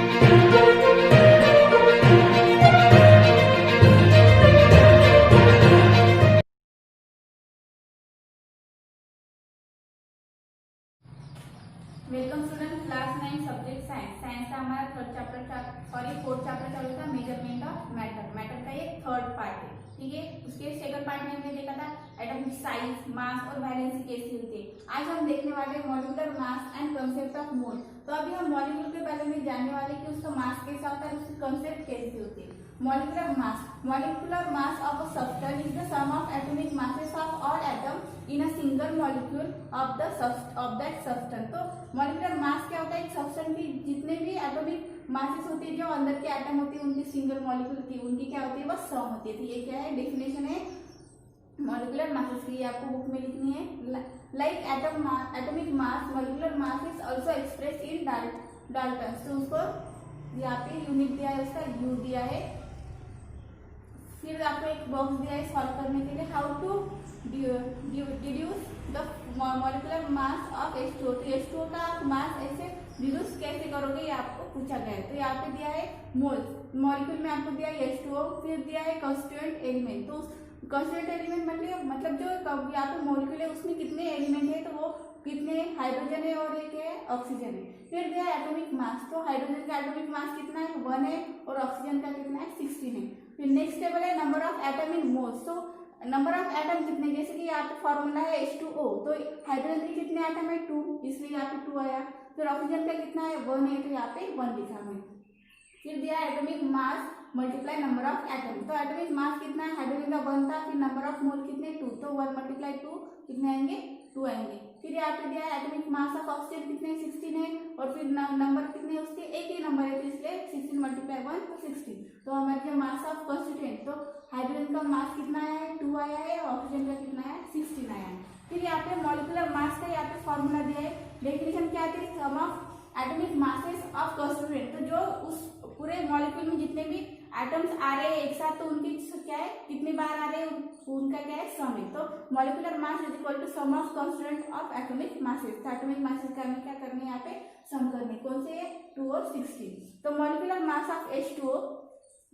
Welcome student, class 9 subject science. Science का हमारा fourth chapter चल रहा था मेजरमेंट ऑफ मैटर। मैटर का ये थर्ड पार्ट है, ठीक है। उसके सेकंड पार्ट में हमने देखा था एटॉमिक साइज, मास और वैलेंसी कैसी होती है। आज हम देखने वाले molecular mass and concept of mole. तो अभी हम मॉलिक्यूल के बारे में जानने वाले कि उसका मास कैसा होता है, उसकी कंसेप्ट कैसी होती है। Molecular mass of a substance is the sum of atomic masses of all atoms in a single molecule of that substance। तो molecular mass क्या होता है, एक सब्सटेंस की जितने भी एटॉमिक मासेस होती है, जो अंदर के एटम होती है उनकी सिंगल मॉलिक्यूल की उनकी क्या होती है, वह सम होती है। तो ये क्या है, डेफिनेशन है मॉलिक्यूलर मासेस की, आपको बुक में लिखनी है। Like atomic mass, molecular mass is also express in Dalton's. तो उसको यहाँ पे यूनिट दिया है, उसका यू दिया है। फिर आपको एक बॉक्स दिया है सॉल्व करने के लिए, how to deduce the molecular mass of H2O। तो H2O का मास ऐसे डिड्यूस कैसे करोगे, ये आपको पूछा गया है। तो यहाँ पे दिया है मोल्स, मॉलिक्यूल में आपको दिया है H2O, फिर दिया है कंस्टिट्यूएंट एलिमेंट। तो कंस्टिट्यूएंट एलिमेंट मतलब जो यहाँ पे मॉलिक्यूल है उसमें कितने एलिमेंट है, तो वो कितने हाइड्रोजन है और एक है ऑक्सीजन है। फिर दिया है एटॉमिक मास, तो हाइड्रोजन का एटॉमिक मास कितना है, 1 है, और ऑक्सीजन का कितना है, 16 है। फिर नेक्स्ट टेबल है number of atom in moles. तो नंबर ऑफ एटम कितने, जैसे कि यहाँ पे फॉर्मूला है H2O, तो हाइड्रोजन के कितने एटम है, 2, इसलिए यहाँ पे 2 आया। फिर ऑक्सीजन का कितना है, 1 है, तो यहाँ पे 1 लिखा है। फिर दिया atomic mass multiply number of atom. तो एटॉमिक मास कितना है, हाइड्रोजन का 1 था, फिर नंबर ऑफ मोल कितने, 2, तो 1 मल्टीप्लाई 2 कितने आएंगे, 2 आएंगे। फिर यहाँ पे दिया है एटॉमिक मास ऑफ ऑक्सीजन कितने, 16 है, और फिर नंबर कितने उसके, एक ही नंबर है, तो इसलिए 16 मल्टीप्लाई 1 तो 16। तो हमारे मास ऑफ कंस्टिट्यूएंट, तो हाइड्रोजन का मास कितना आया है, 2 आया है, और ऑक्सीजन का कितना है, 16 आया है। फिर यहाँ पे मॉलिक्यूलर मास का यहाँ पे फॉर्मूला दिया है, डेफिनेशन क्या थी, sum of atomic masses of constituent. तो जो उस पूरे मॉलिक्यूल में जितने भी एटम्स आ रहे हैं एक साथ, तो उनकी क्या है, कितनी बार आ रहे हैं, उनका क्या है, सम है। तो molecular mass is equal to sum of constituent of atomic masses. तो एटॉमिक मासेस का हमें क्या करना है, यहाँ पे सम करने, कौन से है, 2 और 16। तो मॉलिक्यूलर मास ऑफ H2O,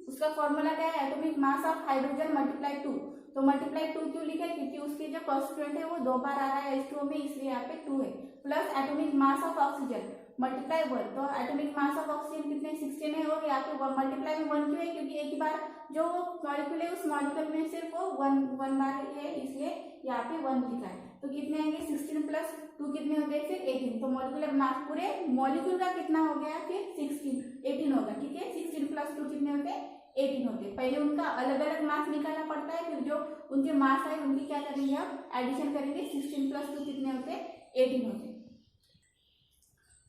उसका फॉर्मूला क्या है, atomic mass of hydrogen multiply 2। तो मल्टीप्लाई 2 क्यों लिखा है, क्योंकि उसके जो कंस्टिट्यूएंट है वो 2 बार आ रहा है H2O में, इसलिए यहाँ पे 2 है। Plus atomic mass of oxygen multiply 1। तो एटॉमिक मास ऑफ ऑक्सीजन कितने, 16 है, और यहाँ पे मल्टीप्लाई में 1 क्यों है, क्योंकि एक ही बार जो मॉलिक्यूल है उस मॉलिक्यूल में सिर्फ वो 1 बार है, इसलिए यहाँ पे 1 लिखा है। तो कितने आएंगे, 16 प्लस 2 कितने हो गए, फिर 18। तो मॉलिक्यूलर मास पूरे मॉलिक्यूल का कितना हो गया, फिर 18 होगा, ठीक है। 16 प्लस 2 कितने होते हैं, 18 होते हैं। पहले उनका अलग अलग मास निकालना पड़ता है, फिर जो उनके मास है उनकी क्या करेंगे, हम एडिशन करेंगे। 16 प्लस 2 कितने होते हैं, 18 होते हैं।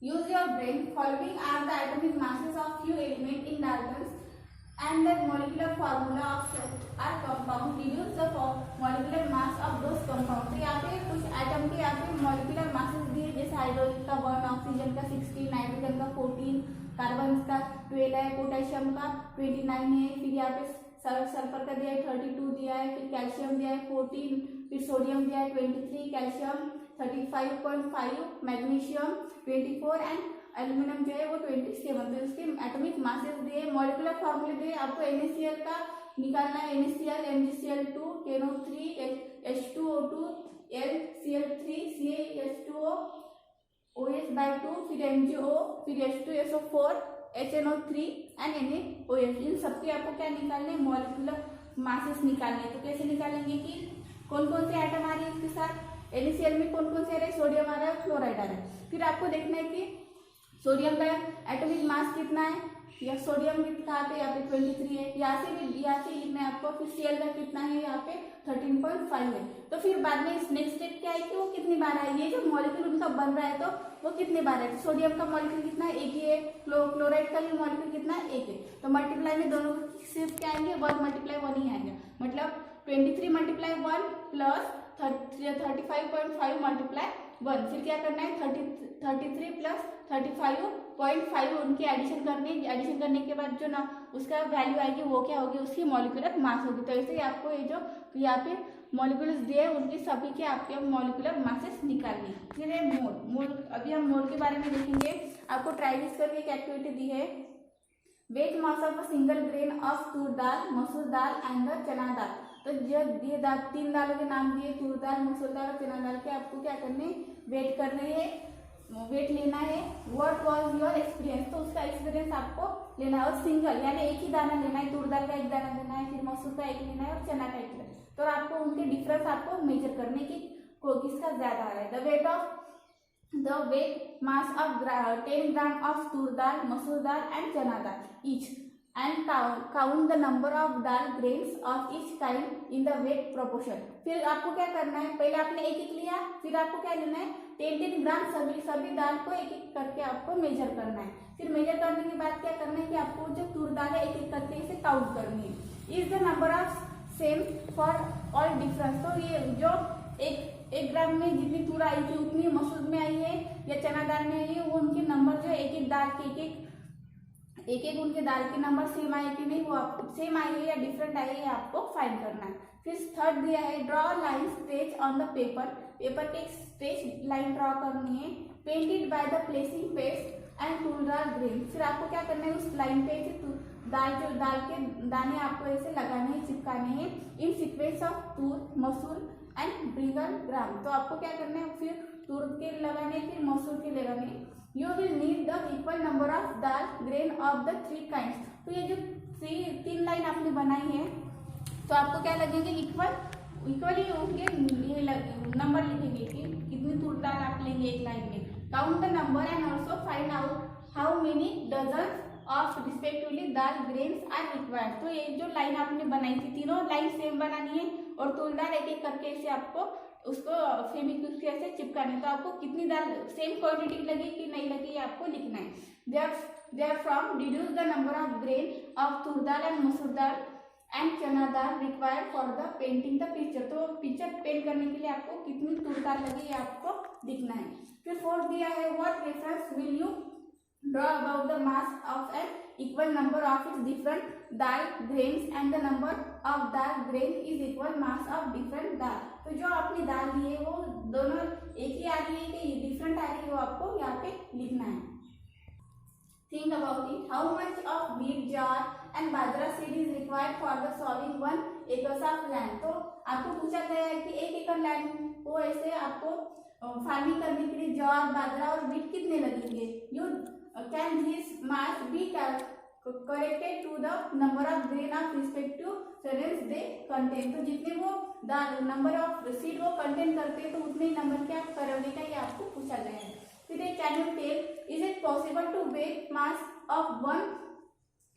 Use your brain. Following are the atomic masses of few elements in Daltons and the molecular formula of such are compound. Deduce the molecular mass of those compounds. तो यहाँ पे कुछ एटम के यहाँ पे molecular masses दिए, जैसे hydrogen का 1, ऑक्सीजन का 16, नाइट्रोजन का 14, कार्बन का 12 है, पोटेशियम का 29 है। फिर यहाँ पे सल्फर का दिया है 32 दिया है, फिर कैल्शियम दिया है 14, फिर सोडियम दिया है 23, कैल्शियम 35.5, मैग्नीशियम 24 एंड एल्यूमिनियम जो है वो 27। तो उसके एटॉमिक मासेस दिए, मॉलिक्यूलर फॉर्मूले दिए। आपको NaCl का निकालना है, NaCl MgCl2 KNO3 H2O2 LCl3 CaH2O OH/2, फिर MgO, फिर H2SO4 HNO3 एंड NaOH। इन सबके आपको क्या निकालने हैं, मॉलिक्यूलर मासेस निकालने। तो कैसे निकालेंगे कि कौन कौन से एटम आ रहे हैं इसके साथ, NaCl में कौन कौन से आ रहे हैं, सोडियम आ रहा है, फ्लोराइड आ रहा है। फिर आपको देखना है कि सोडियम का एटॉमिक मास कितना है, या सोडियम कहाँ पे, यहाँ पे 23 है, यहाँ से लिखना है आपको। फिर Cl का कितना है, यहाँ पे 13.5 है। तो फिर बाद में नेक्स्ट स्टेप क्या है कि वो कितनी बार है, ये जो मॉलिक्यूल उनका बन रहा है तो वो कितने बार है। तो सोडियम का मॉलिक्यूल कितना है, एक ही है। क्लोराइड का भी मॉलिक्यूल कितना है, एक है। तो मल्टीप्लाई में दोनों सिर्फ क्या आएंगे, 1 मल्टीप्लाई 1 ही आएंगे। मतलब 23 मल्टीप्लाई 1 प्लस 35.5 मल्टीप्लाई 1। फिर क्या करना है, 33 प्लस 35.5 उनकी एडिशन करने के बाद जो ना उसका वैल्यू आएगी वो क्या होगी, उसकी मॉलिक्यूलर मास होगी। तो ऐसे ही आपको ये जो यहाँ पे मॉलिक्यूल्स दिए उनकी सभी के आपके मॉलिक्यूलर मासेस निकालनी। फिर है मोल। अभी हम मोल के बारे में देखेंगे। आपको ट्राई दिस करके एक एक्टिविटी दी है। Weight mass of a single grain of toor dal, masoor dal and the चना दाल। तो जब ये तीन दालों के नाम दिए, तूर दाल, मसूर दाल और चना दाल के, आपको क्या करने, वेट करने है, वेट लेना है। व्हाट वाज योर एक्सपीरियंस, तो उसका एक्सपीरियंस आपको लेना है। और सिंगल यानी एक ही दाना लेना है, तूर दाल का एक दाना लेना है, फिर मसूर का एक लेना है और चना का एक लेना है। तो आपको उनके डिफरेंस आपको मेजर करने की किसका ज्यादा आ रहा है। The weight mass of 10 gram of toor dal, masoor dal and chana dal each and count the number of dal grains of each kind in the weight proportion. फिर आपको क्या करना है, पहले आपने एक एक लिया, फिर आपको क्या लेना है, 10 ग्राम सभी दाल को एक एक करके आपको मेजर करना है। फिर मेजर करने के बाद क्या करना है कि आपको जो तूर दाल है एक एक करके इसे काउंट करनी है। Is the number of same for all difference, तो ये जो एक ग्राम में जितनी तूर आई थी उतनी मसूर में आई है या चना दाल में आई है, वो उनके नंबर जो एक एक दाल के एक उनके दाल के नंबर सेम आए कि नहीं, वो आपको सेम आई है या डिफरेंट आई है, आपको फाइंड करना है। फिर थर्ड दिया है, draw line stretch on the paper पे एक स्ट्रेच लाइन ड्रॉ करनी है। Painted by the placing paste and Toor dal grain. फिर आपको क्या करना है, उस लाइन पे दाल के दाने आपको ऐसे लगाने हैं, चिपकाने हैं इन सीक्वेंस ऑफ तूर, मसूर एंड ब्रिंगल ग्राम। तो आपको क्या करना है, फिर तूर के लगाने, फिर मसूर के लगाने। You will need the equal number of dal grain of the 3 kinds. तो ये जो तीन लाइन आपने बनाई है, तो आपको क्या लगेंगे, इक्वली होंगे, ये नंबर लिखेंगे कि कितनी तूर दाल आप लेंगे एक लाइन में। Count the number and also find out how many dozen of respectively dal grains are required. तो ये जो लाइन आपने बनाई थी, तीनों लाइन सेम बनानी है और तूर दाल एक एक करके इसे आपको उसको फेविक्विक से चिपकाने। तो आपको कितनी दाल सेम क्वांटिटी लगी कि नहीं लगी, आपको लिखना है। Therefrom deduce the number of grain of toor dal and masoor dal and chana dal required for the painting the picture. तो पिक्चर पेंट करने के लिए आपको कितनी तूर दाल लगी ये आपको दिखना है। फिर फोर्थ दिया है, what reference will you draw about the mass of an equal number of its different dal grains and the number of dal grain is equal mass of different dal। तो जो आपने दाल ली है वो दोनों एक ही आ रही है कि डिफरेंट आ रही है, वो आपको यहाँ पे लिखना है। Think about it. How much of wheat jar and bajra seed is required for the sowing 1 acres of land। तो आपको पूछा गया है कि 1 एकड़ लैंड को ऐसे आपको फार्मिंग करने के लिए ज्वार, बाजरा और व्हीट कितने लगेंगे। You can this mass be corrected to the number of grain of respective seeds they contain. तो जितने वो नंबर ऑफ सीड वो कंटेन करते हैं, तो उतने ही नंबर के आप करने का ये आपको पूछा गया है। फिर can you tell is it possible to weigh mass of 1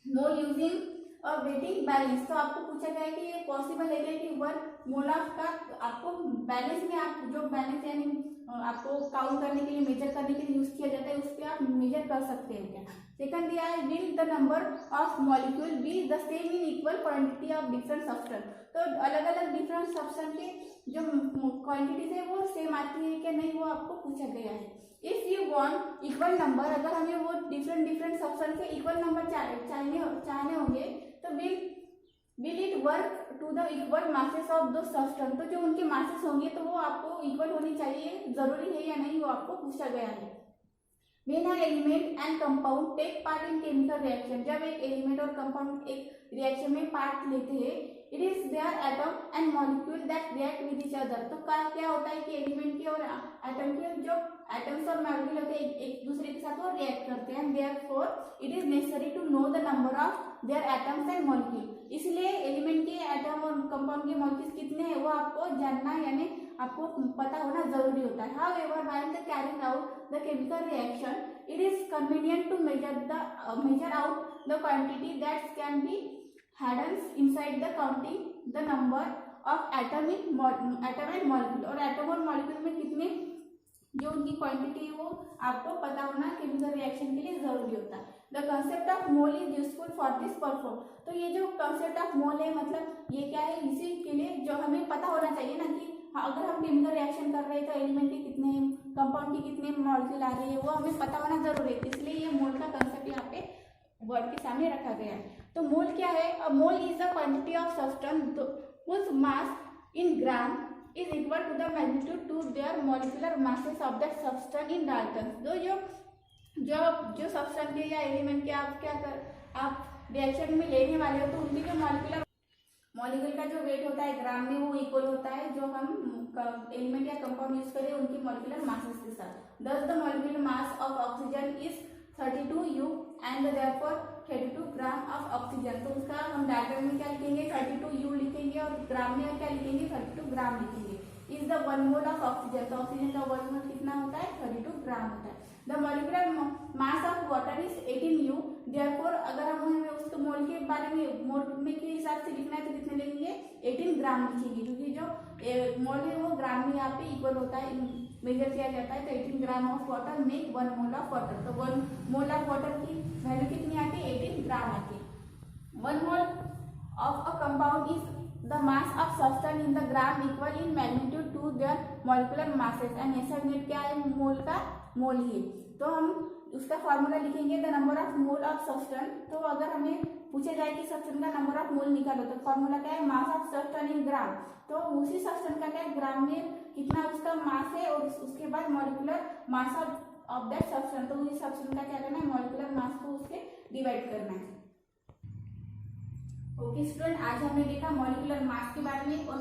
mole using और वेटिंग बैलेंस। तो आपको पूछा गया है कि ये पॉसिबल है कि 1 मोल ऑफ का आपको बैलेंस में, आप जो बैलेंस यानी आपको काउंट करने के लिए, मेजर करने के लिए यूज किया जाता है, उस पर आप मेजर कर सकते हैं क्या। सेकंड दिया है, will the number of molecule be the same in equal quantity of different substance. तो अलग अलग डिफरेंट सब्सटेंस के जो क्वांटिटीज है वो सेम आती है क्या नहीं, वो आपको पूछा गया है। If you want equal number, अगर हमें वो डिफरेंट सब्सटेंस के इक्वल नंबर चाहने होंगे, तो will it work to the equal masses of दो सब्सटेंस। तो जो उनके मासेस होंगे तो वो आपको इक्वल होनी चाहिए, जरूरी है या नहीं, वो आपको पूछा गया है। When an element and compound take part in chemical reaction, जब एक एलिमेंट और कंपाउंड एक रिएक्शन में पार्ट लेते हैं, it is their atom and molecule that react with each other. तो क्या होता है कि एलिमेंट के और एटम के जो एटम्स और मॉलिक्यूल होते हैं एक दूसरे के साथ वो रिएक्ट करते हैं। Therefore it is necessary to know the number of their atoms and molecule. इसलिए एलिमेंट के एटम और कंपाउंड के मॉलिक्यूल्स कितने हैं वो आपको जानना यानी आपको पता होना जरूरी होता है। However, while the carrying out the chemical reaction, it is convenient to measure out the quantity that can be hidden inside the counting the number of atom and molecule। और एटम और मॉलिक्यूल में कितने जो उनकी quantity है वो आपको पता होना केमिकल रिएक्शन के लिए जरूरी होता है। The concept of mole is useful for this perform. तो ये जो कंसेप्ट ऑफ मोल है, मतलब ये क्या है, इसी के लिए जो हमें पता होना चाहिए ना कि अगर हम केमिकल रिएक्शन कर रहे हैं तो एलिमेंट के कितने, कंपाउंड के कितने मॉलिक्यूल आ रहे हैं, वो हमें पता होना जरूरी है। इसलिए ये मोल का कंसेप्ट यहाँ पे वर्ड के सामने रखा गया है। तो मोल क्या है, a mole is the quantity of substance whose mass in gram is equal to the magnitude to their molecular masses of that substance in daltons। तो जो जो जो सब्सटेंस के या एलिमेंट के आप आप रिएक्शन में लेने वाले हो, तो उनकी जो मॉलिक्यूल का जो वेट होता है ग्राम में, वो इक्वल होता है जो हम एलिमेंट या कंपाउंड यूज करें उनकी मॉलिक्यूलर मासेस के साथ। दस the molecular mass of oxygen is 32 U and therefore 32 gram of oxygen. तो उसका हम डायग्राम में क्या लिखेंगे, 32 U लिखेंगे और ग्राम में क्या लिखेंगे, 32 ग्राम लिखेंगे। Is the 1 mole of oxygen, तो ऑक्सीजन का 1 मोल कितना होता है, 32 ग्राम होता है। The molecular mass of water is 18 U, therefore अगर हमें उसके मोल के बारे में मोल में के हिसाब से लिखना है तो कितने लिखेंगे, 18 ग्राम लिखेंगे, क्योंकि जो मोल है वो ग्राम में यहाँ पे इक्वल होता है, मेजर किया जाता है। तो 18 gram of water make 1 mole of water, तो 1 मोल ऑफ वाटर की वैल्यू कितनी आती है, 18 ग्राम आती है। 1 mole of a compound is the mass of substance in the gram equal in magnitude to their molecular masses, and ऐसा unit क्या है, मोल का मोल ही। तो हम उसका फॉर्मूला लिखेंगे, the number of mole of substance. तो अगर हमें पूछा जाए कि सब्सटेंस का नंबर ऑफ मोल निकालो, तो फॉर्मूला क्या है, मास ऑफ सब्सटेंस इन ग्राम। तो उसी सब्सटेंस का क्या है, ग्राम में कितना उसका मास है, और उसके बाद molecular mass of that substance. तो उसी सब्सटेंस का क्या करना है, मॉलिक्यूलर मास को उसके डिवाइड करना है। ओके स्टूडेंट, आज हमने देखा मॉलिक्यूलर मास के बारे में और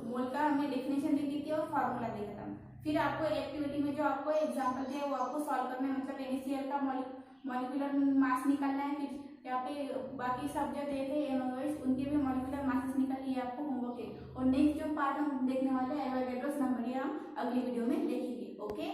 मोल का हमने डेफिनेशन देखी थी और फॉर्मूला देखा था। फिर आपको एक्टिविटी में जो आपको एग्जांपल दिया वो आपको सॉल्व करना है, मतलब NaCl का मॉलिक्यूलर मास निकालना है। फिर यहाँ पे बाकी सब जो दिए थे NOH, उनके भी मॉलिक्यूलर मासेस निकालिए, आपको होमवर्क है। और नेक्स्ट जो पार्ट हम देखने वाले हैं एवोगैड्रोस नंबर, ये हम अगली वीडियो में देखेंगे। ओके।